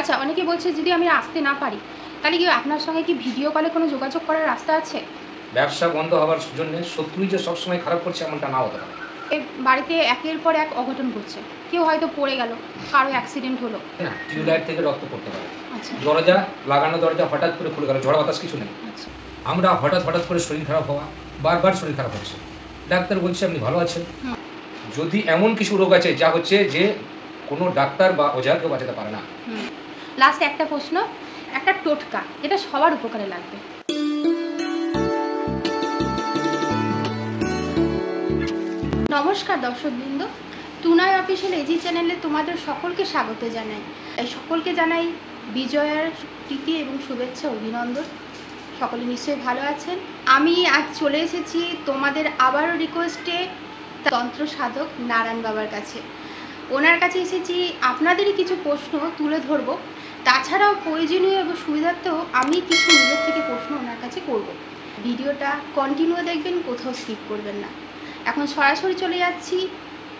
আচ্ছা, অনেকে বলছে যদি আমি আসতে না পারি তাহলে কি আপনার সঙ্গে কি ভিডিও কলে কোনো যোগাযোগ করার রাস্তা আছে? ব্যবসা বন্ধ হওয়ার জন্য শত্রুই যে সবসময় খারাপ করছে এমনটা না হতে পারে। বাড়িতে একের পর এক অঘটন ঘটছে, কেউ হয়তো পড়ে গেল, কারো অ্যাক্সিডেন্ট হলো। না, টিউবলাইট থেকে রক্ত পড়তে পারে। আচ্ছা দরজা লাগানো, দরজা হঠাৎ করে খুলে গেল, ঝড় বাতাস কিছু নেই। আচ্ছা আমরা হঠাৎ করে শরীর খারাপ হওয়া, বারবার শরীর খারাপ হচ্ছে, ডাক্তার বলছে আপনি ভালো আছেন। হুম। যদি এমন কিছু রোগ আছে যা হচ্ছে যে কোনো ডাক্তার বা ওঝা কেউ বাঁচাতে পারে না। লাস্ট একটা প্রশ্ন, একটা টোটকা যেটা সবার উপকারে লাগবে। নমস্কার দর্শকবৃন্দ, টুনাই অফিসিয়াল এজি চ্যানেলে তোমাদের সকলকে স্বাগত জানাই। সকলকে জানাই বিজয়ার প্রীতি এবং শুভেচ্ছা, অভিনন্দন। সকলে নিশ্চয়ই ভালো আছেন। আমি আজ চলে এসেছি তোমাদের আবারও রিকোয়েস্টে তন্ত্র সাধক নারায়ণ বাবার কাছে। ওনার কাছে এসেছি আপনাদেরই কিছু প্রশ্ন তুলে ধরব, তাছাড়াও প্রয়োজনীয় এবং সুবিধার্থেও আমি কিছু নিজের থেকে প্রশ্ন ওনার কাছে করব। ভিডিওটা কন্টিনিউ দেখবেন, কোথাও স্কিপ করবেন না। এখন সরাসরি চলে যাচ্ছি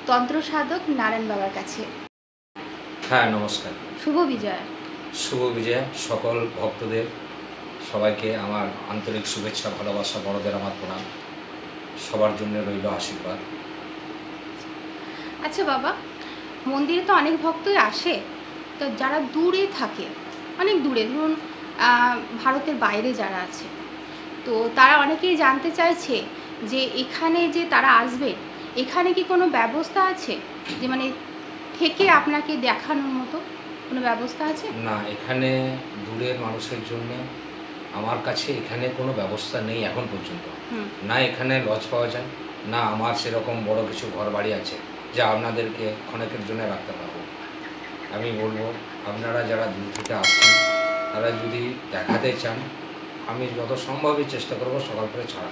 তন্ত্র সাধক নারায়ণ বাবার কাছে। হ্যাঁ, নমস্কার। শুভ বিজয়া। শুভ বিজয়া। সকল ভক্তদের সবাইকে আমার আন্তরিক শুভেচ্ছা, ভালোবাসা, বড়দের আমার প্রণাম, সবার জন্য রইল আশীর্বাদ। আচ্ছা বাবা, মন্দিরে তো অনেক ভক্তই আসে, তো যারা দূরে থাকে, অনেক দূরে, ধরুন ভারতের বাইরে যারা আছে, তো তারা অনেকেই জানতে চাইছে যে এখানে যে তারা আসবে, এখানে কি কোনো ব্যবস্থা আছে যে মানে থেকে আপনাকে দেখানোর মতো কোনো ব্যবস্থা আছে? না, এখানে দূরের মানুষের জন্য আমার কাছে এখানে কোনো ব্যবস্থা নেই এখন পর্যন্ত। না এখানে লজ পাওয়া যায়, না আমার সেরকম বড় কিছু ঘর বাড়ি আছে যা আপনাদেরকে ক্ষণেকের জন্য রাখতে পারবো। আমি বলবো আপনারা যারা দূর থেকে আসছেন তারা যদি দেখাতে চান, আমি যত সম্ভবই চেষ্টা করব সকাল করে ছাড়া।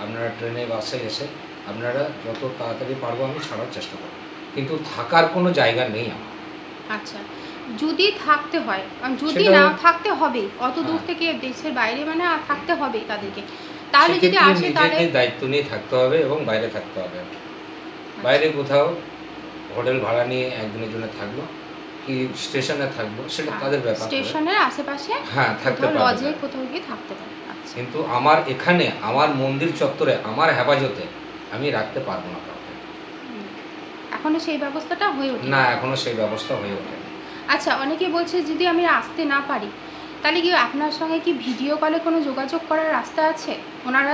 আপনারা ট্রেনে বাসে এসে আপনারা যত তাড়াতাড়ি পারবো আমি ছাড়ার চেষ্টা করব, কিন্তু থাকার কোনো জায়গা নেই আমার। আচ্ছা, যদি থাকতে হয়, যদি না থাকতে হবে, অত দূর থেকে দেশের বাইরে মানে থাকতে হবে তাদেরকে, তাহলে যদি আসে তাহলে দায়িত্ব নিয়ে থাকতে হবে এবং বাইরে থাকতে হবে। বাইরে কোথাও হোটেল ভাড়া নিয়ে একদিনের জন্য থাকলো কি স্টেশনে থাকবো সেটা তাদের ব্যাপার। স্টেশনের আশেপাশে হ্যাঁ থাকতে পারবে, লজে কোথাও গিয়ে থাকতে পারে। কিন্তু আমার এখানে আমার মন্দির চত্বরে আমার হেফাজতে আমি রাখতে পারবো না কাউকে। এখনো সেই ব্যবস্থাটা হয়ে ওঠে না, এখনো সেই ব্যবস্থা হয়ে ওঠে। আচ্ছা, অনেকে বলছে যদি আমি আসতে না পারি তাহলে কি আপনার সঙ্গে কি ভিডিও কলে কোনো যোগাযোগ করার রাস্তা আছে? ওনারা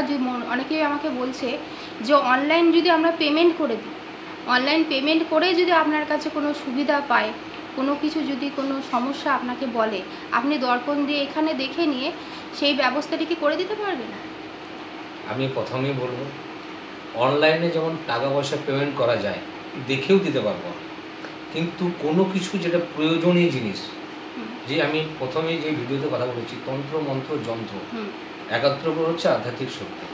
অনেকেই আমাকে বলছে যে অনলাইন যদি আমরা পেমেন্ট করে দিই, অনলাইন পেমেন্ট করে যদি আপনার কাছে কোনো সুবিধা পায়, কোনো কিছু যদি কোনো সমস্যা আপনাকে বলে, আপনি দর্পণ দিয়ে এখানে দেখে নিয়ে সেই ব্যবস্থাটি কি করে দিতে পারবেন? আমি প্রথমেই বলবো অনলাইনে যেমন টাকা পয়সা পেমেন্ট করা যায়, দেখেও দিতে পারবো, কিন্তু কোনো কিছু যেটা প্রয়োজনীয় জিনিস, যে আমি প্রথমেই যে ভিডিওতে কথা বলেছি তন্ত্র মন্ত্র যন্ত্র একাত্র করে হচ্ছে আধ্যাত্মিক শক্তি,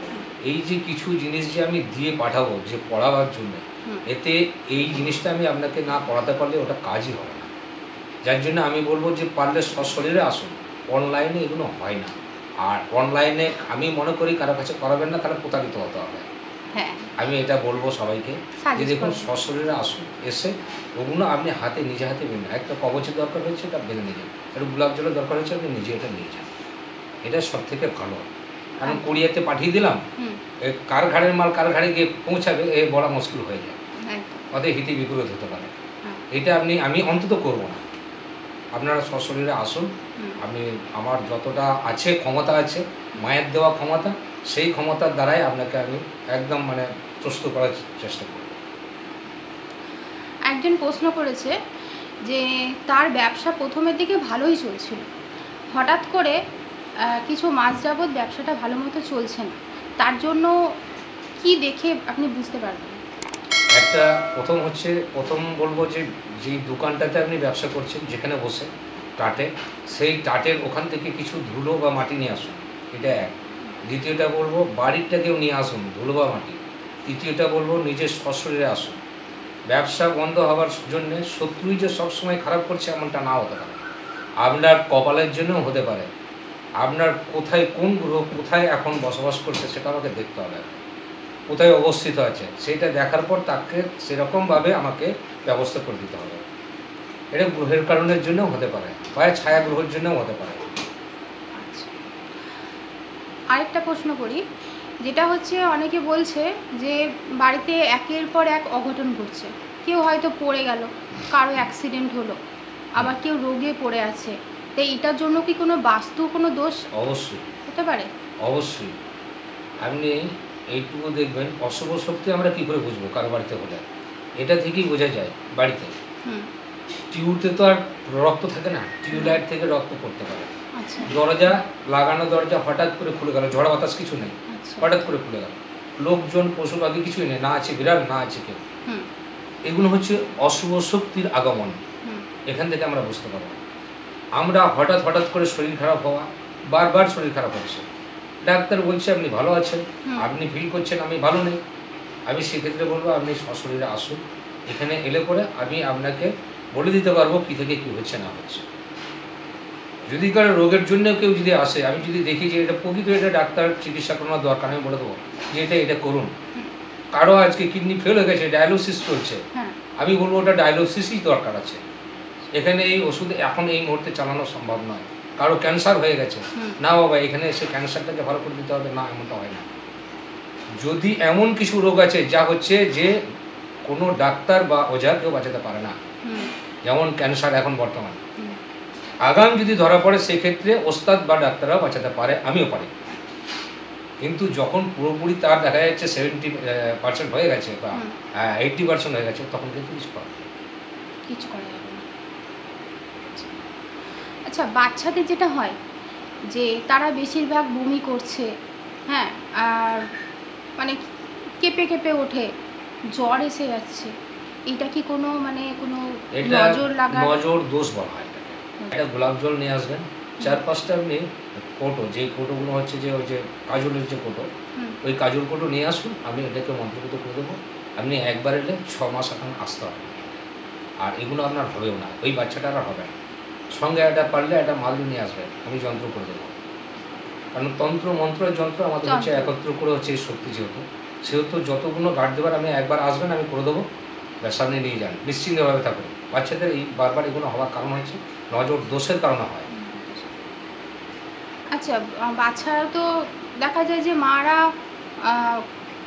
এই যে কিছু জিনিস যে আমি দিয়ে পাঠাবো যে পড়াবার জন্য, এতে এই জিনিসটা আমি আপনাকে না পড়াতে পারলে ওটা কাজই হবে না। যার জন্য আমি বলবো যে পারলে সশরীরে আসুন, অনলাইনে এগুলো হয় না। আর অনলাইনে আমি মনে করি কারো কাছে করাবেন না, তারা প্রতারিত হতে হবে। আমি এটা বলবো সবাইকে যে দেখুন সশরীরে আসুন, এসে ওগুলো আপনি হাতে নিজে হাতে বেঁধে, একটা কবচের দরকার হয়েছে এটা বেঁধে নিয়ে যান, একটু গোলাপ জলের দরকার হয়েছে আপনি নিজে এটা নিয়ে যান, এটা সব থেকে ভালো। আমি কুরিয়াতে পাঠিয়ে দিলাম, কার ঘাড়ের মাল কার ঘাড়ে গিয়ে পৌঁছাবে এ বড় মুশকিল হয়ে যায়, ওদের হিতে বিপরীত হতে পারে। এটা আমি অন্তত করব না। আপনারা সশরীরে আসুন, আমি আমার যতটা আছে ক্ষমতা আছে, মায়ের দেওয়া ক্ষমতা, সেই ক্ষমতার দ্বারাই আপনাকে আমি একদম মানে প্রস্তুত করার চেষ্টা করব। একজন প্রশ্ন করেছে যে তার ব্যবসা প্রথমের দিকে ভালোই চলছিল, হঠাৎ করে কিছু মাস যাবৎ ব্যবসাটা ভালো মতো চলছে না, তার জন্য কি দেখে আপনি বুঝতে পারবেন? একটা প্রথম বলবো যে যেই দোকানটাতে আপনি ব্যবসা করছেন, যেখানে বসে টাটে, সেই টাটের ওখান থেকে কিছু ধুলো বা মাটি নিয়ে আসুন, এটা এক। দ্বিতীয়টা বলবো বাড়িরটাকেও নিয়ে আসুন ধুলো বা মাটি। তৃতীয়টা বলবো নিজের সশরীরে আসুন। ব্যবসা বন্ধ হওয়ার জন্য শত্রুই যে সবসময় খারাপ করছে এমনটা না হতে পারে, আপনার কপালের জন্যও হতে পারে। আপনার কোথায় কোন গ্রহ কোথায় এখন বসবাস করছে সেটা আমাকে দেখতে হবে, কোথায় অবস্থিত আছে সেটা দেখার পর তাকে সেরকমভাবে আমাকে ব্যবস্থা করে দিতে হবে। এটা গ্রহের কারণের জন্যও হতে পারে, পায়ে ছায়া গ্রহের জন্যও হতে পারে। আচ্ছা, আরেকটা প্রশ্ন করি, যেটা হচ্ছে অনেকে বলছে যে বাড়িতে একের পর এক অঘটন ঘটছে, কেউ হয়তো পড়ে গেল, কারো অ্যাক্সিডেন্ট হলো, আবার কেউ রোগে পড়ে আছে, তো এটার জন্য কি কোনো বাস্তু কোনো দোষ অবশ্যই হতে পারে? অবশ্যই। আপনি এইটুকু দেখবেন, অশুভ শক্তি আমরা কী করে বুঝবো কারো বাড়িতে হলে? এটা থেকেই বোঝা যায়। বাড়িতে হুম। টিউতে তো আর রক্ত থাকে না, টিউবলাইট থেকে রক্ত পড়তে পারে। আচ্ছা দরজা লাগানো, দরজা হঠাৎ করে খুলে গেল, ঝড় বাতাস কিছু নেই, আচ্ছা। হঠাৎ করে খুলে গেল, লোকজন পশু পাখি কিছুই নেই, না আছে বিড়াল, না আছে কেউ। হুম এগুলো হচ্ছে অশুভ শক্তির আগমন। হুম এখান থেকে আমরা বুঝতে পারবো। আমরা হঠাৎ হঠাৎ করে শরীর খারাপ হওয়া, বারবার শরীর খারাপ হচ্ছে, ডাক্তার বলছে আপনি ভালো আছেন, হুম। আপনি ফিল করছেন আমি ভালো নেই, আমি সেক্ষেত্রে বলবো আপনি সশরীরে আসুন, এখানে এলে পরে আমি আপনাকে বলে দিতে পারবো কী থেকে কী হচ্ছে না হচ্ছে। যদি কারো রোগের জন্য কেউ যদি আসে, আমি যদি দেখি যে এটা প্রকৃত, এটা ডাক্তার চিকিৎসা করানোর দরকার, আমি বলে দেবো যে এটা করুন। কারো আজকে কিডনি ফেল হয়ে গেছে, ডায়ালিসিস চলছে, হ্যাঁ আমি বলবো ওটা ডায়ালিসিসই দরকার আছে, এখানে এই ওষুধ এখন এই মুহূর্তে চালানো সম্ভব নয়। কারো ক্যান্সার হয়ে গেছে, হুম। না বাবা এখানে এসে ক্যান্সারটাকে ভালো করে দিতে হবে, না এমনটা হয় না। যদি এমন কিছু রোগ আছে যা হচ্ছে যে কোনো ডাক্তার বা ওঝা কেউ বাঁচাতে পারে না, হুম যেমন ক্যান্সার এখন বর্তমান, হুম আগাম যদি ধরা পড়ে সেক্ষেত্রে ওস্তাদ বা ডাক্তাররাও বাঁচাতে পারে, আমিও পারি। কিন্তু যখন পুরোপুরি তার দেখা যাচ্ছে 70% হয়ে গেছে বা হুম। 80% হয়ে গেছে, তখন কিন্তু কিছু করার নেই। কিছু করা যাবে না। আচ্ছা, বাচ্চাদের যেটা হয় যে তারা বেশিরভাগ বমি করছে, হ্যাঁ, আর মানে কেঁপে কেঁপে ওঠে, জ্বর এসে যাচ্ছে, এটা কি কোনো মানে কোনো এটা নজর লাগার? নজর দোষ বলা হয় এটাকে। এটা গোলাপ জল নিয়ে আসবেন, 4-5টা আপনি কোটো, যে কোটোগুলো হচ্ছে যে ওই যে কাজলের যে কোটো, হুম ওই কাজল কোটো নিয়ে আসুন, আমি এটাকে মন্ত্রপুত করে দেবো। আপনি একবার এলে 6 মাস এখন আসতে হবে, আর এগুলো আপনার হবেও না, ওই বাচ্চাটার আর হবে না। সঙ্গে একটা পারলে একটা মাদুর নিয়ে আসবেন, আমি যন্ত্র করে দেবো। কারণ তন্ত্র মন্ত্র যন্ত্র আমাদের হচ্ছে যন্ত্র। একত্র করে হচ্ছে এই শক্তি, সেহেতু যতগুলো গার্ড দেবার আপনি একবার আসবেন, আমি করে দেবো, ব্যাস আপনি নিয়ে যান, নিশ্চিন্তভাবে থাকুন। বাচ্চাদের এই বারবার এগুলো হওয়ার কারণ হচ্ছে নজর দোষের কারণে হয়। আচ্ছা, বাচ্চারা তো দেখা যায় যে মারা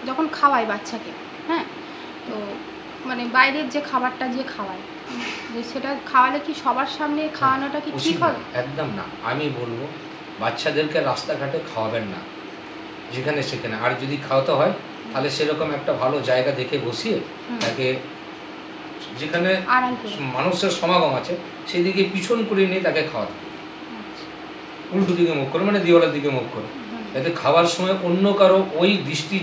যখন খাওয়ায় বাচ্চাকে, হ্যাঁ, তো মানে বাইরের যে খাবারটা যে খাওয়ায়, যে সেটা খাওয়ালে কি সবার সামনে খাওয়ানোটা কি উচিত ঠিক না, হবে? একদম না। আমি বলবো বাচ্চাদেরকে রাস্তাঘাটে খাওয়াবেন না, যেখানে সেখানে। আর যদি খাওয়াতে হয় তাহলে সেরকম একটা ভালো জায়গা দেখে বসিয়ে হুম। তাকে, যেখানে আড়াল করে। মানুষের সমাগম আছে সেদিকে পিছন করে নিয়ে তাকে খাওয়াতে হবে। আচ্ছা। উল্টো দিকে মুখ করে, মানে দেওয়ালের দিকে মুখ করে, হুম। যাতে খাওয়ার সময় অন্য কারো দৃষ্টি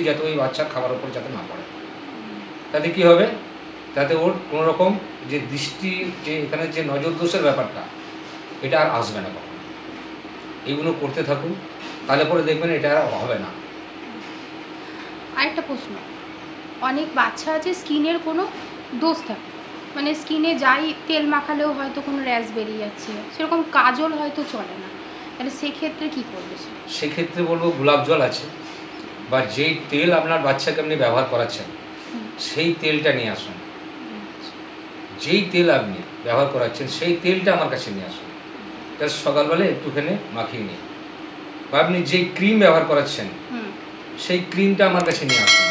যাতে ওই বাচ্চার খাবার উপর যাতে না পড়ে। তাতে কি হবে, তাতে ওর কোনো রকম যে দৃষ্টি, যে এখানে যে নজর দোষের ব্যাপারটা, এটা আর আসবে না কখনো। এইগুলো করতে থাকুন, তাহলে পরে দেখবেন এটা আর হবে না। আরেকটা প্রশ্ন, অনেক বাচ্চা আছে স্কিনের কোনো দোষ থাকে, মানে স্কিনে যাই তেল মাখালেও হয়তো কোনো র্যাশ বেরিয়ে যাচ্ছে, সেরকম কাজল হয়তো চলে না, তাহলে সেক্ষেত্রে কী করবে সে? সেক্ষেত্রে বলবো গোলাপ জল আছে, বা যেই তেল আপনার বাচ্চাকে আপনি ব্যবহার করাচ্ছেন হুম। সেই তেলটা নিয়ে আসুন। যেই তেল আপনি ব্যবহার করাচ্ছেন সেই তেলটা আমার কাছে নিয়ে আসুন, তার সকালবেলা একটুখানি মাখিয়ে নিন। বা আপনি যেই ক্রিম ব্যবহার করাচ্ছেন হুম সেই ক্রিমটা আমার কাছে নিয়ে আসুন,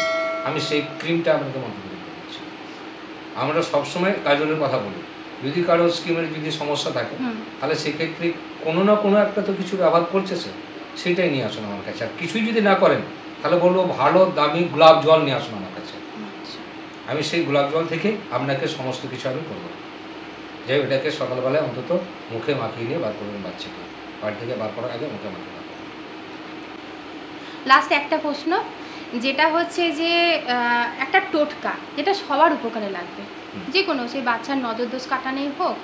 আমি সেই ক্রিমটা আপনাকে মন্ত্রপুত করে দিচ্ছি। আমরা সবসময় কাজলের কথা বলি, যদি কারো স্কিনের যদি সমস্যা থাকে হুম। তাহলে সেক্ষেত্রে কোনো না কোনো একটা তো কিছু ব্যবহার করছে সে, সেটাই নিয়ে আসুন আমার কাছে। আর কিছুই যদি না করেন তাহলে বলবো ভালো দামি গোলাপ জল নিয়ে আসুন আমার কাছে, আচ্ছা। আমি সেই গোলাপ জল থেকে আপনাকে সমস্ত কিছু আমি করবো। যে এটাকে সকালবেলায় অন্তত মুখে মাখিয়ে নিয়ে বার করবেন বাচ্চাকে, বাড়ি থেকে বার করার আগে মুখে মাখিয়ে রাখবেন। লাস্ট একটা প্রশ্ন, যেটা হচ্ছে যে একটা টোটকা যেটা সবার উপকারে লাগবে, যে কোনো সেই বাচ্চার নজরদোষ কাটানোই হোক,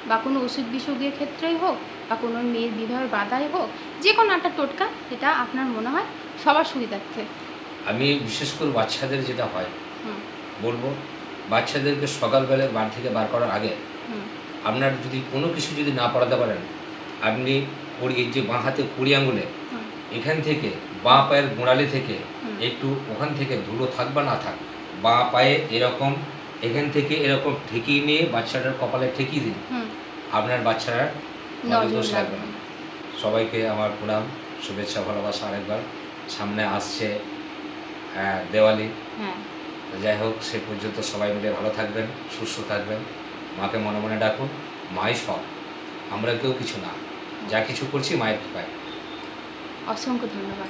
বা কোনো অসুখ বিসুখের ক্ষেত্রেই হোক, বা কোনো মেয়ের বিবাহের বাধাই হোক, যে কোনো একটা টোটকা যেটা আপনার মনে হয় সবার সুবিধার্থে। আমি বিশেষ করে বাচ্চাদের যেটা হয় হুম বলবো, বাচ্চাদেরকে সকালবেলায় বাড়ি থেকে বার করার আগে হুম আপনার যদি কোনো কিছু যদি না পড়াতে পারেন, আপনি এই যে বাঁ হাতে কুড়ি আঙুলে হুম এখান থেকে বাঁ পায়ের গোড়ালি থেকে হুম একটু ওখান থেকে ধুলো থাক বা না থাক, বাঁ পায়ে এরকম এখান থেকে এরকম ঠেকিয়ে নিয়ে বাচ্চাটার কপালে ঠেকিয়ে দিন, হুম, আপনার বাচ্চারা নজর দোষ লাগবে লাগবে না। সবাইকে আমার প্রণাম, শুভেচ্ছা, ভালোবাসা আরেকবার। সামনে আসছে দেওয়ালি। হ্যাঁ, যাই হোক, সে পর্যন্ত সবাই মিলে ভালো থাকবেন, সুস্থ থাকবেন। মাকে মনে মনে ডাকুন, মাই সব, আমরা কেউ কিছু না, যা কিছু করছি মায়ের কৃপায়। অসংখ্য ধন্যবাদ।